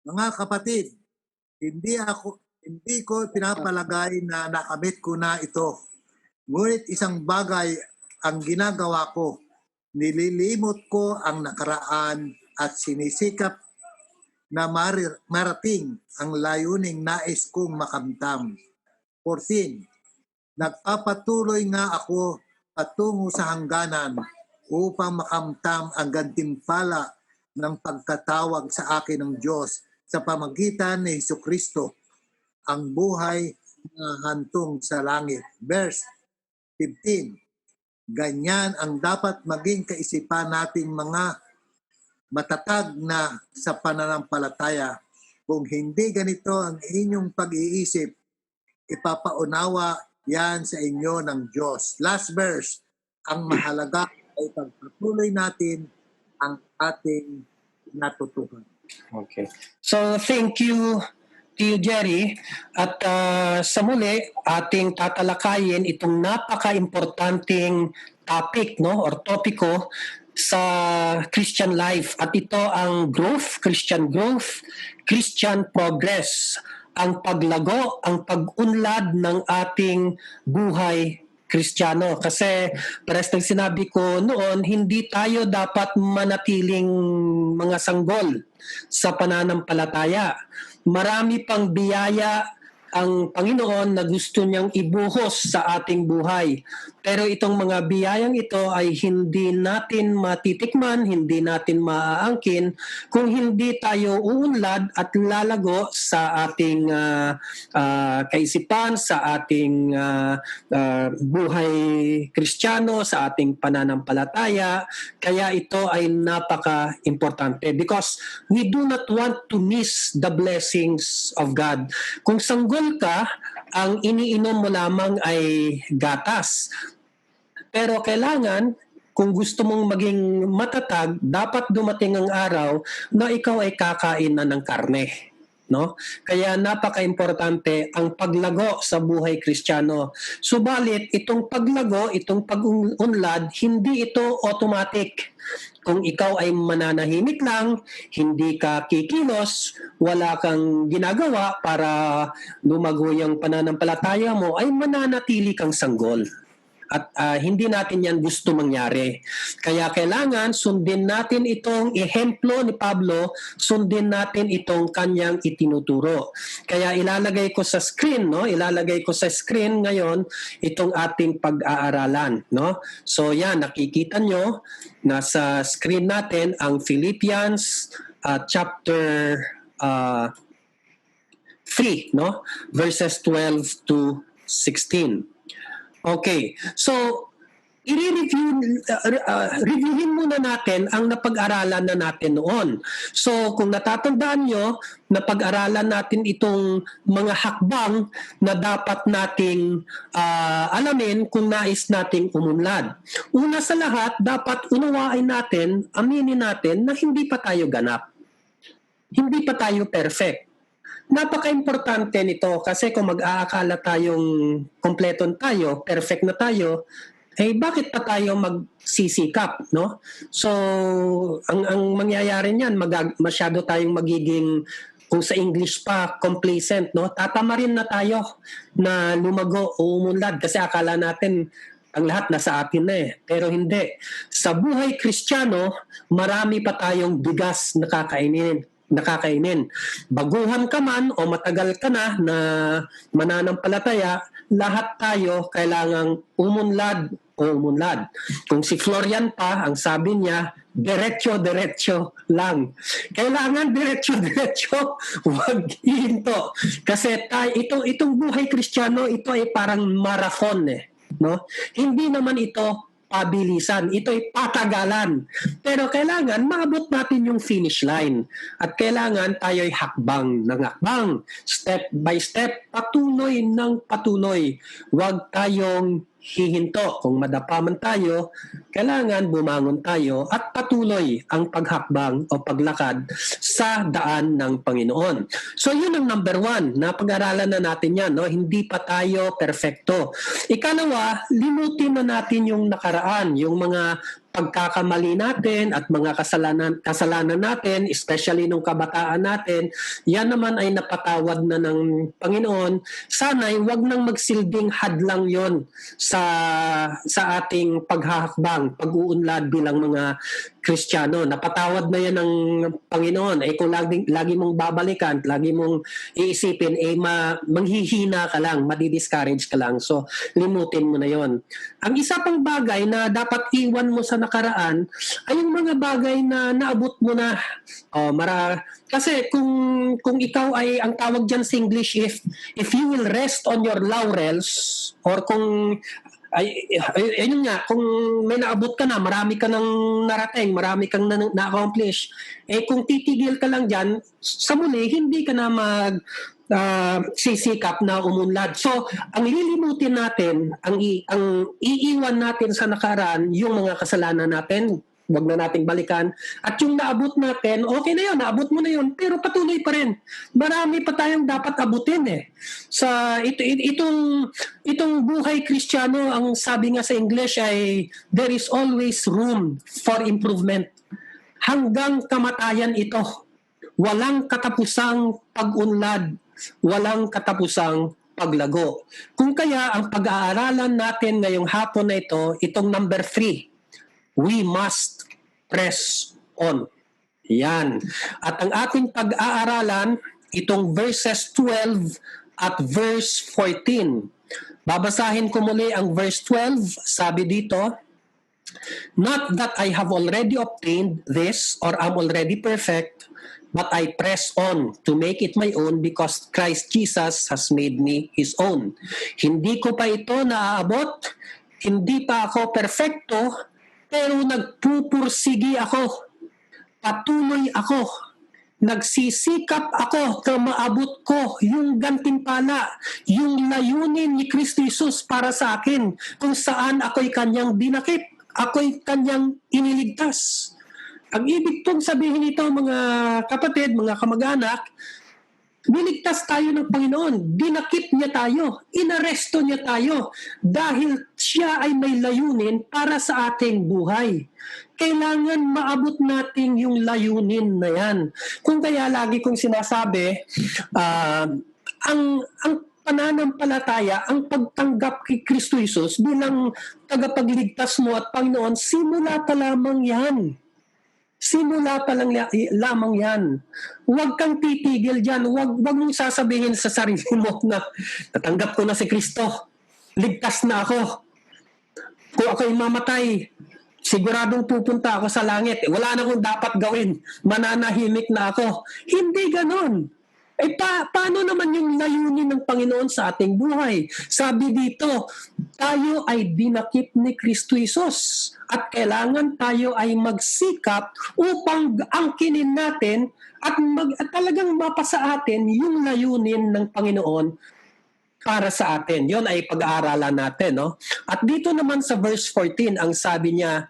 Mga kapatid, hindi ko pinapalagay na nakamit ko na ito. Ngunit isang bagay ang ginagawa ko. Nililimot ko ang nakaraan at sinisikap na marating ang layuning nais kong makamtam. 14. Nagpapatuloy nga ako patungo sa hangganan upang makamtam ang gantimpala ng pagkatawag sa akin ng Diyos sa pamagitan ni Jesucristo, ang buhay na hantong sa langit. Verse 15. Ganyan ang dapat maging kaisipan nating mga matatag na sa pananampalataya. Kung hindi ganito ang inyong pag-iisip, ipapaunawa yan sa inyo ng Diyos. Last verse, ang mahalaga ay pagpatuloy natin ang ating natutuhan. Okay. So, thank you, Jerry. At sa muli, ating tatalakayin itong napaka-importanting topic, no, or topiko sa Christian life. At ito ang growth, Christian progress, ang paglago, ang pag-unlad ng ating buhay Kristiyano. Kasi pares ng sinabi ko noon, hindi tayo dapat manatiling mga sanggol sa pananampalataya. Marami pang biyaya ang Panginoon na gusto niyang ibuhos sa ating buhay. Pero itong mga biyayang ito ay hindi natin matitikman, hindi natin maaangkin kung hindi tayo uunlad at lalago sa ating kaisipan, sa ating buhay Kristiyano, sa ating pananampalataya. Kaya ito ay napaka-importante because we do not want to miss the blessings of God. Kung sanggol ka, ang iniinom mo lamang ay gatas. Pero kailangan, kung gusto mong maging matatag, dapat dumating ang araw na ikaw ay kakain na ng karne. No? Kaya napaka-importante ang paglago sa buhay Kristiyano. Subalit, itong paglago, itong pag-unlad, hindi ito automatic. Kung ikaw ay mananahimik lang, hindi ka kikilos, wala kang ginagawa para lumago yung pananampalataya mo, ay mananatili kang sanggol. At hindi natin yan gusto mangyari. Kaya kailangan sundin natin itong ehemplo ni Pablo, sundin natin itong kanyang itinuturo. Kaya ilalagay ko sa screen, no? Ilalagay ko sa screen ngayon itong ating pag-aaralan, no? So yan, nakikita nyo nasa screen natin ang Philippians chapter 3, no? Verses 12 to 16. Okay, so reviewin muna natin ang napag-aralan na natin noon. So kung natatandaan nyo, napag-aralan natin itong mga hakbang na dapat nating alamin kung nais nating umunlad. Una sa lahat, dapat unawain natin, aminin natin na hindi pa tayo ganap. Hindi pa tayo perfect. Napaka-importante nito kasi kung mag-aakala tayong kompleton tayo, perfect na tayo, eh bakit pa tayo magsisikap, no? So, ang mangyayari niyan, masyado tayong magiging, kung sa English pa, complacent, no? Tatamarin na tayo na lumago o umunlad kasi akala natin ang lahat nasa atin na eh. Pero hindi. Sa buhay Kristiyano, marami pa tayong bigas na kakainin. Baguhan ka man o matagal ka na mananampalataya, lahat tayo kailangang umunlad. Kung si Florian pa, ang sabi niya, diretso lang. Kailangan diretso, huwag ihinto. Kasi itong buhay Kristiyano, ito ay parang marathon eh. No? Hindi naman ito pabilisan. Ito'y patagalan. Pero kailangan maabot natin yung finish line. At kailangan tayo'y hakbang ng hakbang. Step by step, patuloy ng patuloy. Huwag tayong hihinto. Kung madapa man tayo, kailangan bumangon tayo at patuloy ang paghakbang o paglakad sa daan ng Panginoon. So yun ang number 1. Napag-aralan na natin yan. No? Hindi pa tayo perfecto. Ikalawa, limutin na natin yung nakaraan, yung mga pagkakamali natin at mga kasalanan natin, especially nung kabataan natin, yan naman ay napatawad na ng Panginoon. Sana'y wag nang magsilbing hadlang yon sa ating paghahakbang, pag-uunlad bilang mga Kristiyano. Napatawad na yan ng Panginoon. Kung lagi mong babalikan, lagi mong iisipin, manghihina ka lang, madi-discourage ka lang. So, limutin mo na yon. Ang isa pang bagay na dapat iwan mo sa nakaraan ay yung mga bagay na naabot mo na. Kasi kung ikaw ay, ang tawag dyan sa English, if you will rest on your laurels, or kung ayun nga, kung may naabot ka na, marami ka nang narating, marami kang na-accomplish, kung titigil ka lang dyan, sa muli, hindi ka na sisikap na umunlad. So, ang lilimutin natin, ang iiwan natin sa nakaraan, yung mga kasalanan natin, wag na nating balikan. At yung naabot natin, okay na yun, naabot mo na yun, pero patuloy pa rin. Marami pa tayong dapat abutin Sa itong buhay Kristiyano, ang sabi nga sa English ay, there is always room for improvement. Hanggang kamatayan ito. Walang katapusang pag-unlad, walang katapusang paglago. Kung kaya, ang pag-aaralan natin ngayong hapon na ito, itong number 3, we must press on. Yan. At ang ating pag-aaralan, itong verses 12 at verse 14. Babasahin ko muli ang verse 12. Sabi dito, not that I have already obtained this or am already perfect, but I press on to make it my own because Christ Jesus has made me His own. Hindi ko pa ito naaabot, hindi pa ako perfecto, pero nagpupursigi ako, patuloy ako, nagsisikap ako na maabot ko yung gantimpala, yung layunin ni Kristo Jesus para sa akin, kung saan ako'y kanyang dinakip, ako'y kanyang iniligtas. Ang ibig pong sabihin nito, mga kapatid, mga kamag-anak, niligtas tayo ng Panginoon. Dinakip niya tayo. Inaresto niya tayo dahil siya ay may layunin para sa ating buhay. Kailangan maabot natin yung layunin na yan. Kung kaya lagi kong sinasabi, ang pananampalataya, ang pagtanggap kay Kristo Jesus bilang tagapagligtas mo at Panginoon, simula pa lamang yan. Simula pa lang lamang yan. Huwag kang titigil dyan. Huwag mong sasabihin sa sarili mo na natanggap ko na si Kristo. Ligtas na ako. Kung ako'y mamatay, siguradong pupunta ako sa langit. Wala na akong dapat gawin. Mananahimik na ako. Hindi ganon. Paano naman yung layunin ng Panginoon sa ating buhay? Sabi dito, tayo ay dinakip ni Kristo Jesus at kailangan tayo ay magsikap upang angkinin natin at talagang mapasa atin yung layunin ng Panginoon para sa atin. Yon ay pag-aaralan natin. No? At dito naman sa verse 14, ang sabi niya,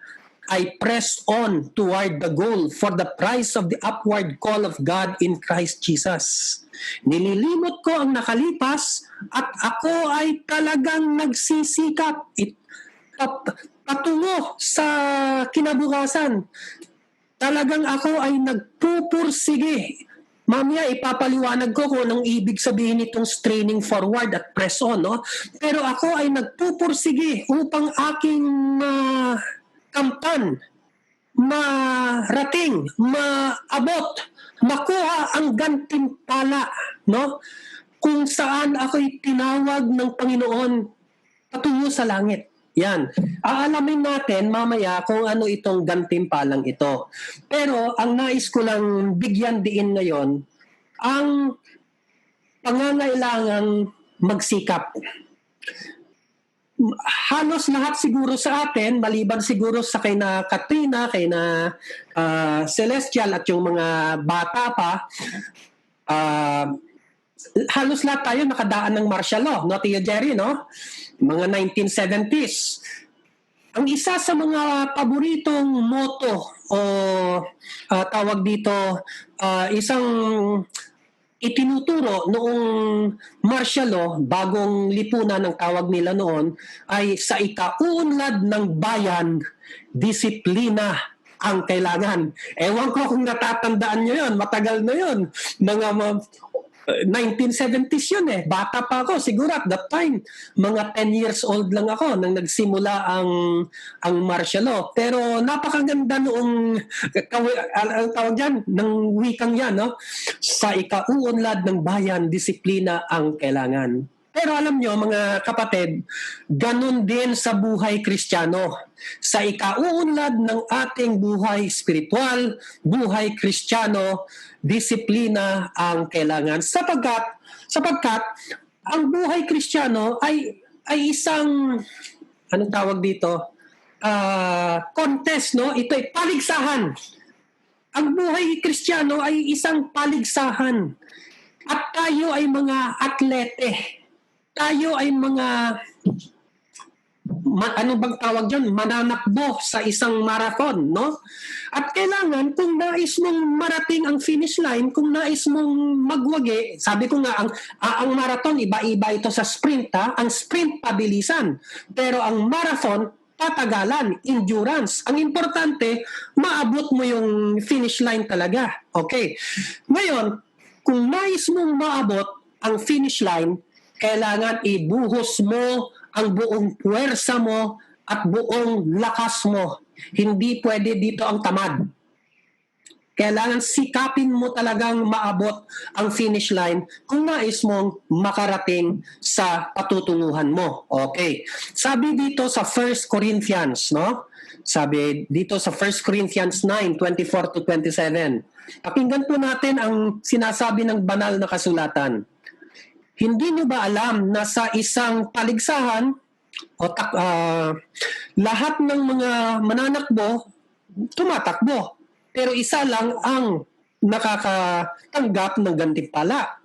I press on toward the goal for the prize of the upward call of God in Christ Jesus. Nililimot ko ang nakalipas at ako ay talagang nagsisikap patungo sa kinabukasan. Talagang ako ay nagpupursige. Mamaya ipapaliwanag ko kung anong ibig sabihin itong straining forward at press on. No? Pero ako ay nagpupursige upang aking kamtan, marating, maabot, makuha ang gantimpala, no? Kung saan ako'y tinawag ng Panginoon patungo sa langit. Yan. Aalamin natin mamaya kung ano itong gantimpalang ito. Pero ang nais ko lang bigyan diin ngayon, ang pangangailangang magsikap. Halos lahat siguro sa atin, maliban siguro sa kay na Katrina, kay na Celestial at yung mga bata pa, halos lahat tayo nakadaan ng martial law, no, Tio Jerry, no? Mga 1970s. Ang isa sa mga paboritong motto o tawag dito, isang itinuturo noong martial law, bagong lipunan ang tawag nila noon, ay sa ikauunlad ng bayan, disiplina ang kailangan. Ewan ko kung natatandaan nyo yun, matagal na yun. Mga 1970s yun eh. Bata pa ako siguro at that time. Mga 10 years old lang ako nang nagsimula ang martial law. Pero napakaganda noong ang tawag dyan, ng wikang yan, no? Sa ikauunlad ng bayan, disiplina ang kailangan. Pero alam nyo, mga kapatid, ganun din sa buhay Kristiyano. Sa ikauunlad ng ating buhay spiritual, buhay Kristiyano, disiplina ang kailangan. Sapagkat ang buhay Kristiyano ay isang, anong tawag dito? Contest, no? Ito ay paligsahan. Ang buhay Kristiyano ay isang paligsahan. At tayo ay mga atlete. Tayo ay mga ano bang tawag dyan? Mananakbo sa isang marathon, no? At kailangan, kung nais mong marating ang finish line, kung nais mong magwagi, sabi ko nga, ang marathon, iba-iba ito sa sprint, ha? Ang sprint, pabilisan. Pero ang marathon, tatagalan, endurance. Ang importante, maabot mo yung finish line talaga. Okay. Ngayon, kung nais mong maabot ang finish line, kailangan ibuhos mo ang buong puwersa mo at buong lakas mo. Hindi pwede dito ang tamad. Kailangan sikapin mo talagang maabot ang finish line kung nais mong makarating sa patutunguhan mo. Okay. Sabi dito sa 1 Corinthians, no? Sabi dito sa 1 Corinthians 9:24 to 27. Pakinggan po natin ang sinasabi ng banal na kasulatan. Hindi nyo ba alam na sa isang paligsahan, lahat ng mga mananakbo, tumatakbo. Pero isa lang ang nakakatanggap ng gantimpala.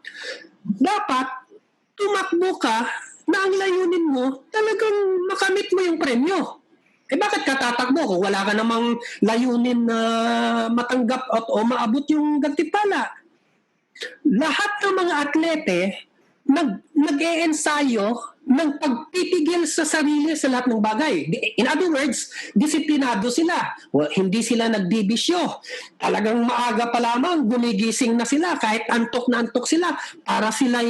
Dapat tumakbo ka na ang layunin mo, talagang makamit mo yung premyo. Bakit ka tatakbo kung wala ka namang layunin na matanggap o maabot yung gantimpala? Lahat ng mga atlete, nag-e-ensayo ng pagpipigil sa sarili sa lahat ng bagay. In other words, disiplinado sila. Hindi sila nagdibisyo. Talagang maaga pa lamang, gumigising na sila kahit antok na antok sila para sila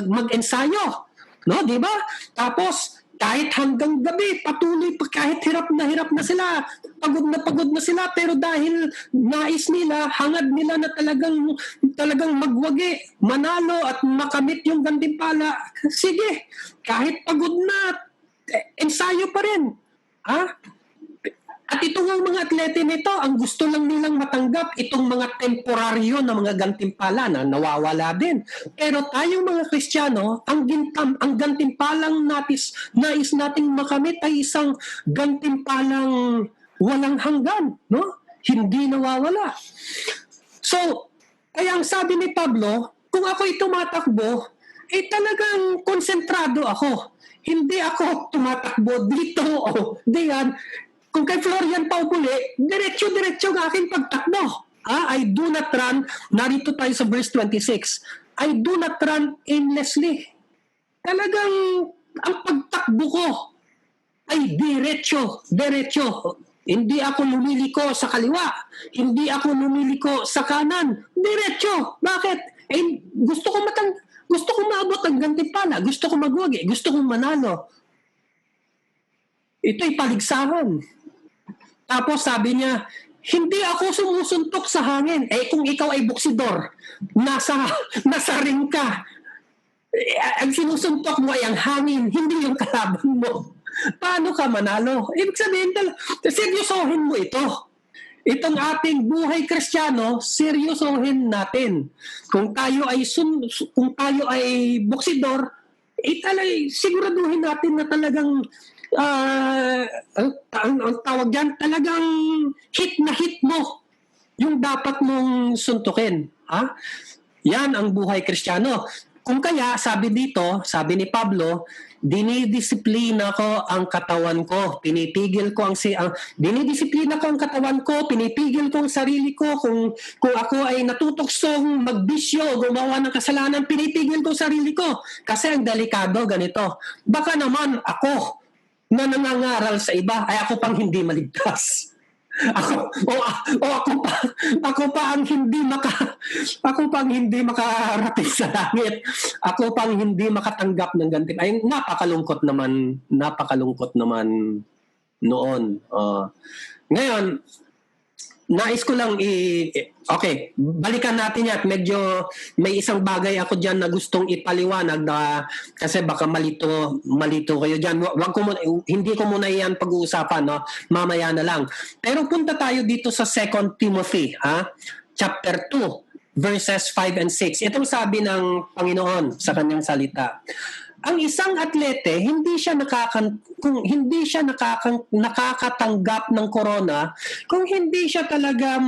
mag-ensayo. No, di ba? Tapos, kahit hanggang gabi, patuloy pa, kahit hirap na sila, pagod na sila, pero dahil nais nila, hangad nila na talagang magwagi, manalo at makamit yung gantimpala, sige, kahit pagod na, ensayo pa rin. Ha? At itong mga atlete nito, ang gusto lang nilang matanggap itong mga temporaryo na mga gantimpala na nawawala din. Pero tayong mga Kristiyano, ang gantimpalang nais nating makamit ay isang gantimpalang walang hanggan, no? Hindi nawawala. So, kaya ang sabi ni Pablo, kung ako'y tumatakbo, talagang konsentrado ako. Hindi ako tumatakbo dito o diyan. Kung kay Florian Paubuli, diretso-diretso ang aking pagtakbo. I do not run, narito tayo sa verse 26, I do not run aimlessly. Talagang ang pagtakbo ko ay diretso. Hindi ako lumiliko sa kaliwa. Hindi ako lumiliko sa kanan. Diretso. Bakit? Gusto ko maabot ang gantimpala. Gusto ko magwagi. Gusto ko manalo. Ito'y paligsahan. Tapos sabi niya, hindi ako sumusuntok sa hangin. Kung ikaw ay boksidor, nasa ring ka, ang sinusuntok mo ay ang hangin, hindi yung kalaban mo. Paano ka manalo? Ibig sabihin, seryosohin mo ito. Itong ating buhay Kristiyano, seryosohin natin. Kung tayo ay boksidor, siguraduhin natin na talagang ang tawag dyan, talagang hit mo yung dapat mong suntukin. Ha? Yan ang buhay Kristiyano. kung kaya, sabi dito, sabi ni Pablo, dinidisiplina ko ang katawan ko, pinipigil ko dinidisiplina ko ang katawan ko, pinipigil ko ang sarili ko, kung ako ay natutuksong magbisyo, gumawa ng kasalanan, pinipigil ko ang sarili ko. Kasi ang delikado ganito. Baka naman ako na nangangaral sa iba ay ako pang hindi maligtas. Ako pa ang hindi makarating sa langit. Ako pang hindi makatanggap ng ganti. Ay napakalungkot naman noon. Ngayon, nais ko lang okay, balikan natin yan. Medyo may isang bagay ako dyan na gustong ipaliwanag na kasi baka malito kayo dyan. Hindi ko muna yan pag-uusapan, no? Mamaya na lang. Pero punta tayo dito sa 2 Timothy, chapter 2, verses 5 and 6. Itong sabi ng Panginoon sa kanyang salita. Ang isang atlete, kung hindi siya nakakatanggap ng corona, kung hindi siya talaga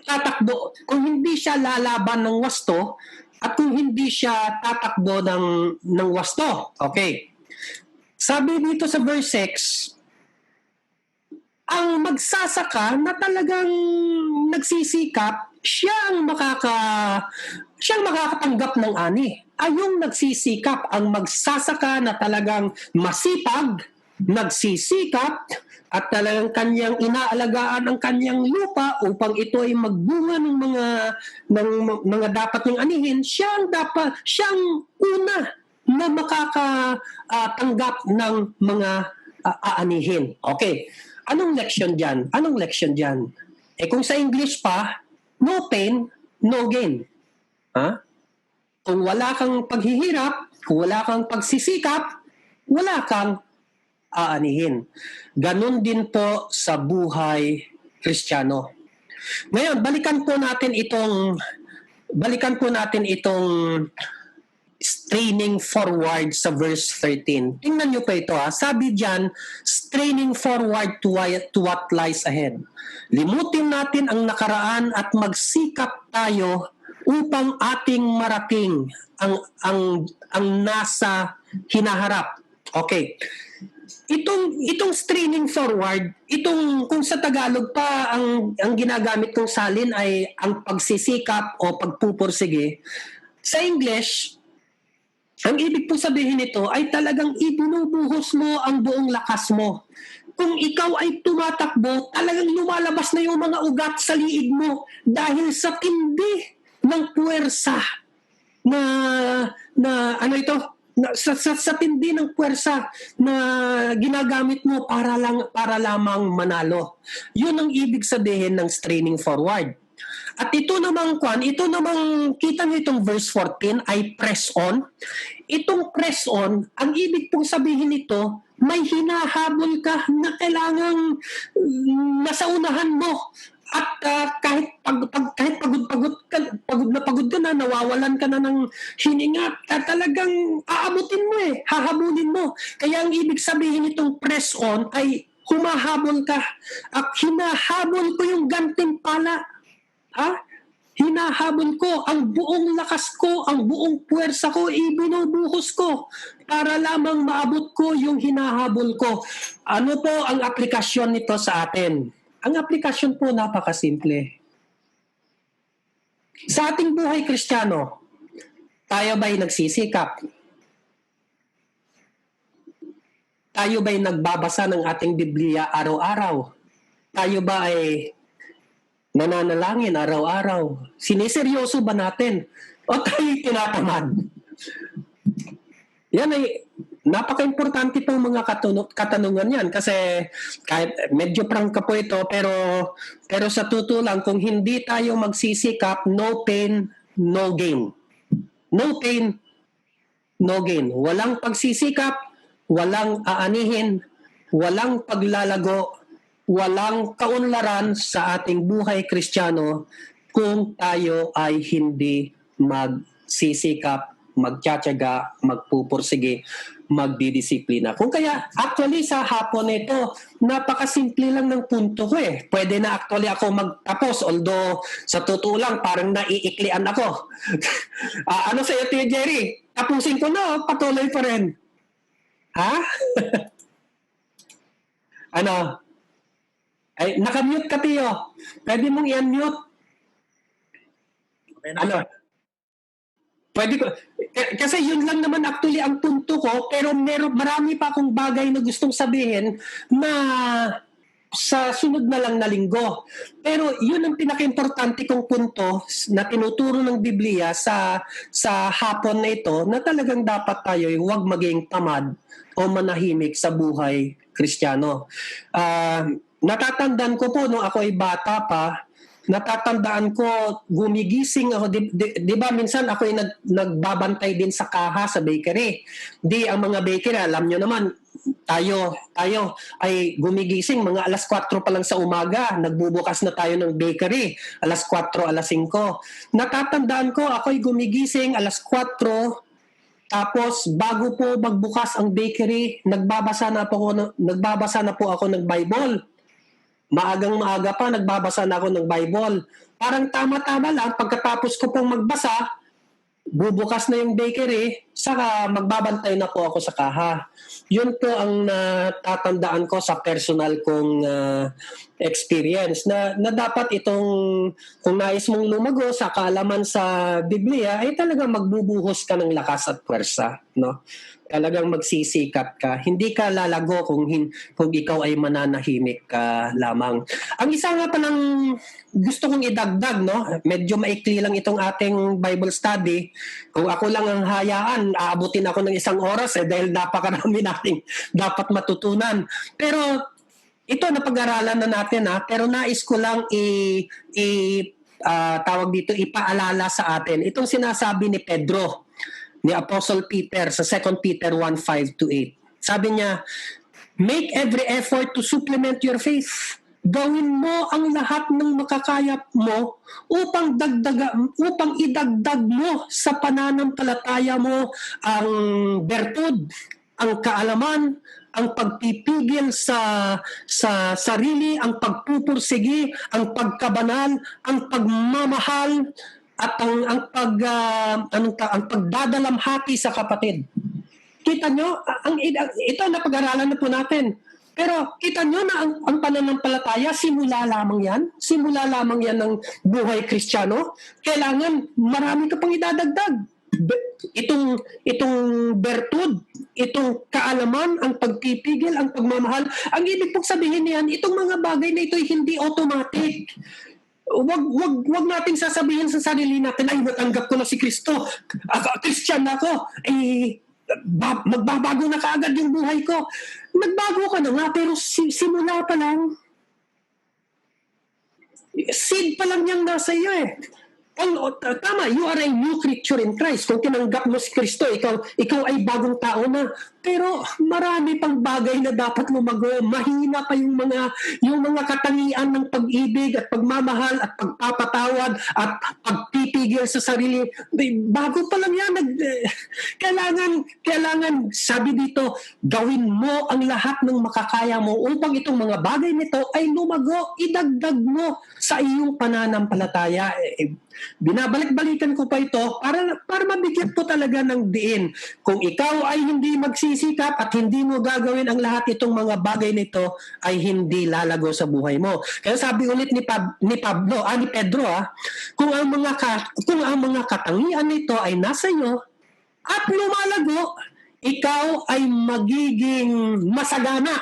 tatakbo, kung hindi siya lalaban ng wasto, at kung hindi siya tatakbo ng wasto. Okay. Sabi dito sa verse 6, ang magsasaka na talagang nagsisikap, siyang makakatanggap ng ani. Ay yung nagsisikap, ang magsasaka na talagang masipag, nagsisikap, at talagang kanyang inaalagaan ang kanyang lupa upang ito ay magbunga ng mga dapat niyang anihin, siyang una na makakatanggap ng mga aanihin. Okay. Anong leksyon dyan? Kung sa English pa, no pain, no gain. Kung wala kang paghihirap, kung wala kang pagsisikap, wala kang aanihin. Ganon din po sa buhay Kristiyano. Ngayon, balikan po natin itong straining forward sa verse 13. Tingnan nyo pa ito. Sabi diyan, straining forward to what lies ahead. Limutin natin ang nakaraan at magsikap tayo upang ating marating ang nasa hinaharap. Okay. Itong straining forward, kung sa Tagalog pa ang ginagamit kong salin ay ang pagsisikap o pagpupursige. Sa English, ang ibig po sabihin nito ay talagang ibinubuhos mo ang buong lakas mo. Kung ikaw ay tumatakbo, talagang lumalabas na yung mga ugat sa liig mo dahil sa tindi ng puwersa sa tindi ng puwersa na ginagamit mo para lamang manalo. Yun ang ibig sabihin ng straining forward. At ito namang kita niyo itong verse 14 ay press on. Itong press on, ang ibig pong sabihin nito, may hinahabol ka na kailangang nasa unahan mo. At kahit pagod ka na, nawawalan ka na ng hininga, talagang aabutin mo hahabulin mo. Kaya ang ibig sabihin nitong press on ay humahabol ka. At hinahabol ko yung gantimpala. Hinahabol ko ang buong lakas ko, ang buong puwersa ko, ibinubuhos ko para lamang maabot ko yung hinahabol ko. Ano po ang aplikasyon nito sa atin? Ang aplikasyon po napakasimple. Sa ating buhay Kristiyano, tayo ba'y nagsisikap? Tayo ba'y nagbabasa ng ating Biblia araw-araw? Tayo ba ay nananalangin araw-araw? Siniseryoso ba natin? O tayo'y tinatamad? Yan ay napaka-importante pong mga katanungan yan kasi kahit medyo prangka po ito pero sa totoo lang, kung hindi tayo magsisikap, no pain, no gain. No pain, no gain. Walang pagsisikap, walang aanihin, walang paglalago, walang kaunlaran sa ating buhay Kristiyano kung tayo ay hindi magsisikap, magtsatsaga, magpupursige magdidisiplina. Kung kaya, actually sa hapon ito, napakasimple lang ng punto ko eh. Pwede na actually ako magtapos, although sa totoo lang, parang naiiklian ako. Ano sa'yo, Tio Jerry? Tapusin ko na, patuloy pa rin. Ha? Ano? Ay, nakamute ka, Tio. Pwede mong i-unmute. Okay na? Ano? Pwede ko. Kasi yun lang naman actually ang punto ko, pero marami pa akong bagay na gustong sabihin na sa sunod na lang na linggo. Pero yun ang pinaka-importante kong punto na tinuturo ng Biblia sa hapon na ito, na talagang dapat tayo huwag maging tamad o manahimik sa buhay Kristiyano. Natatandaan ko po nung ako ay bata pa, natatandaan ko, gumigising ako, di ba minsan ako ay nagbabantay din sa kaha sa bakery. Di ang mga bakery, alam nyo naman, tayo ay gumigising mga alas 4 pa lang sa umaga, nagbubukas na tayo ng bakery, alas 4, alas 5. Natatandaan ko, ako ay gumigising alas 4, tapos bago po magbukas ang bakery, nagbabasa na po ako ng Bible. Maagang-maaga pa, nagbabasa na ako ng Bible. Parang tama-tama lang, pagkatapos ko pong magbasa, bubukas na yung bakery, saka magbabantay na po ako sa kaha. Yun po ang natatandaan ko sa personal kong experience na dapat itong, kung nais mong lumago sa kaalaman sa Biblia, ay talagang magbubuhos ka ng lakas at puwersa, no? Talagang magsisikap ka. Hindi ka lalago kung ikaw ay mananahimik ka lamang. Ang isa nga palang gusto kong idagdag, no? Medyo maikli lang itong ating Bible study. Kung ako lang ang hayaan, aabutin ako ng 1 oras dahil napakarami nating dapat matutunan. Pero ito napag-aralan na natin, pero nais ko lang tawag dito, ipaalala sa atin. Itong sinasabi ni Pedro, ni Apostle Peter sa 2 Peter 1:5-8. Sabi niya, make every effort to supplement your faith. Gawin mo ang lahat ng makakaya mo upang idagdag mo sa pananampalataya mo ang bertud, ang kaalaman, ang pagpipigil sa sarili, ang pagpupursigi, ang pagkabanal, ang pagmamahal, at ang pagdadalamhati sa kapatid. Kita nyo, ito napag-aralan na po natin. Pero kita nyo na ang pananampalataya, simula lamang yan ng buhay Kristiyano. Kailangan marami ka pang idadagdag. Itong bertud, itong kaalaman, ang pagpipigil, ang pagmamahal. Ang ibig pong sabihin niyan, itong mga bagay na ito ay hindi automatic. Wag nating sasabihin sa sarili natin, ay natanggap ko na si Kristo, Christian na ako, magbabago na kaagad yung buhay ko. Nagbago ka na nga, pero simula pa lang, seed pa lang niyang nasa iyo eh. Tama, you are a new creature in Christ. Kung tinanggap mo si Kristo, ikaw ay bagong tao na. Pero marami pang bagay na dapat lumago. Mahina pa yung mga katangian ng pag-ibig at pagmamahal at pagpapatawad at pagpipigil sa sarili. Bago pa lang yan. Kailangan, sabi dito, gawin mo ang lahat ng makakaya mo upang itong mga bagay nito ay lumago, idagdag mo sa iyong pananampalataya. Binabalik-balikan ko pa ito para mabigyan po talaga ng diin. Kung ikaw ay hindi magsisikap at hindi mo gagawin ang lahat itong mga bagay nito, ay hindi lalago sa buhay mo. Kaya sabi ulit ni Pedro, kung ang mga katangian nito ay nasa iyo at lumalago, ikaw ay magiging masagana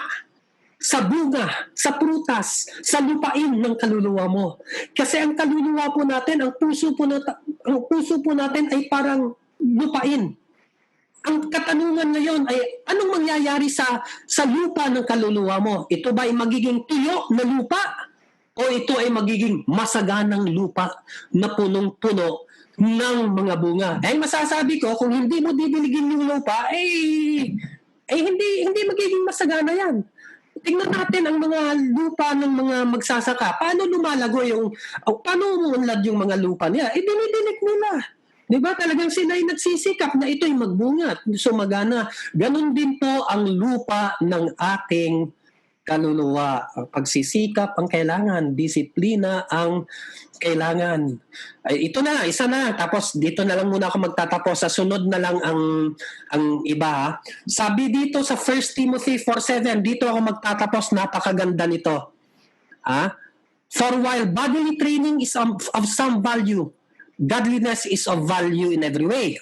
sa bunga, sa prutas, sa lupain ng kaluluwa mo. Kasi ang kaluluwa po natin, ang puso po natin ay parang lupain. Ang katanungan ngayon ay, anong mangyayari sa lupa ng kaluluwa mo? Ito ba ay magiging tuyo na lupa? O ito ay magiging masaganang lupa na punong-puno ng mga bunga? Masasabi ko, kung hindi mo didiligin yung lupa, hindi magiging masagana yan. Tingnan natin ang mga lupa ng mga magsasaka. Paano lumalago paano umunlad yung mga lupa niya? Dinidilig nila. Di ba talagang sila ay nagsisikap na ito'y magbunga at sumagana. Ganon din po ang lupa ng ating kaluluwa. Ang pagsisikap ang kailangan, disiplina ang kailangan. Ay, ito na, isa na. Tapos dito na lang muna ako magtatapos. Sa sunod na lang ang iba. Sabi dito sa 1 Timothy 4:7, dito ako magtatapos. Napakaganda nito. For while bodily training is of some value, godliness is of value in every way.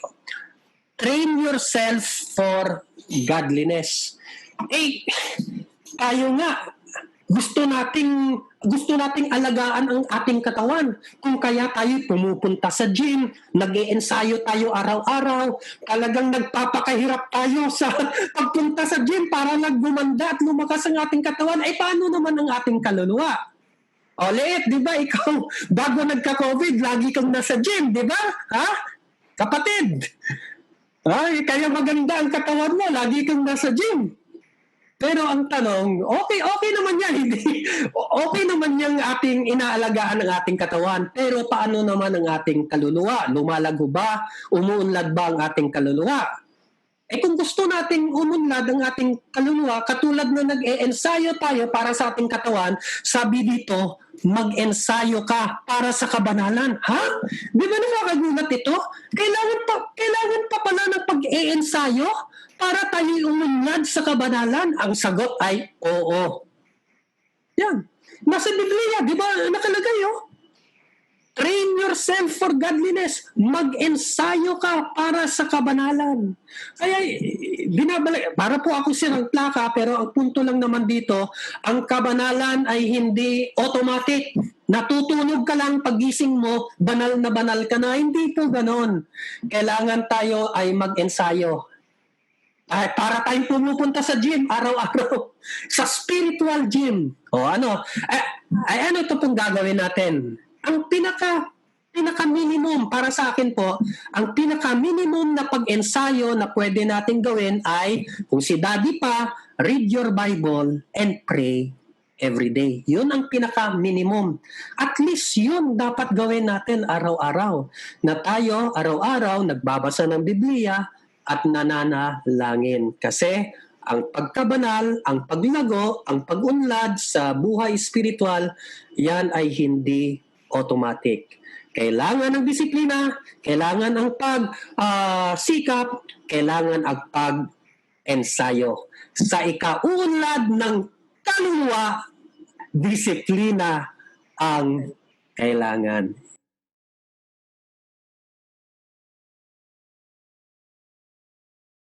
Train yourself for godliness. Tayo nga, gusto nating alagaan ang ating katawan. Kung kaya tayo pumupunta sa gym, nag-iensayo tayo araw-araw, talagang nagpapakahirap tayo sa pagpunta sa gym para gumanda at lumakas ang ating katawan, paano naman ang ating kaluluwa? Liit, di ba? Ikaw, bago nagka-COVID, lagi kang nasa gym, di ba? Kapatid? Kaya maganda ang katawan mo, lagi kang nasa gym. Pero ang tanong, okay naman yan. Okay naman yung ating inaalagaan ng ating katawan. Pero paano naman ang ating kaluluwa? Lumalago ba? Umuunlad ba ang ating kaluluwa? Kung gusto nating umunlad ang ating kaluluwa, katulad na nag-e-ensayo tayo para sa ating katawan, sabi dito, mag-ensayo ka para sa kabanalan. Di ba nakakagulat ito? Kailangan pa pala ng pag-e-ensayo para tayo umunlad sa kabanalan. Ang sagot ay oo. Yan. Nasa Biblia, di ba nakalagay Train yourself for godliness. Mag-ensayo ka para sa kabanalan. Kaya para po ako sirang plaka, pero ang punto lang naman dito, ang kabanalan ay hindi automatic. Natutulog ka lang, pagising mo, banal na banal ka na. Hindi po ganon. Kailangan tayo ay mag-ensayo. Para tayong pumupunta sa gym araw-araw. Sa spiritual gym. Ano ito pong gagawin natin? Ang pinaka-minimum para sa akin po, ang pinaka-minimum na pag-ensayo na pwede natin gawin ay, kung si Daddy pa, read your Bible and pray every day. Yun ang pinaka-minimum. At least yun dapat gawin natin araw-araw. Na tayo araw-araw nagbabasa ng Biblia at nananalangin. Kasi ang pagkabanal, ang paglago, ang pag-unlad sa buhay spiritual, yan ay hindi automatic. Kailangan ng disiplina, kailangan ang pagsikap, kailangan ang pag-ensayo. Sa ikaunlad ng kaluluwa, disiplina ang kailangan.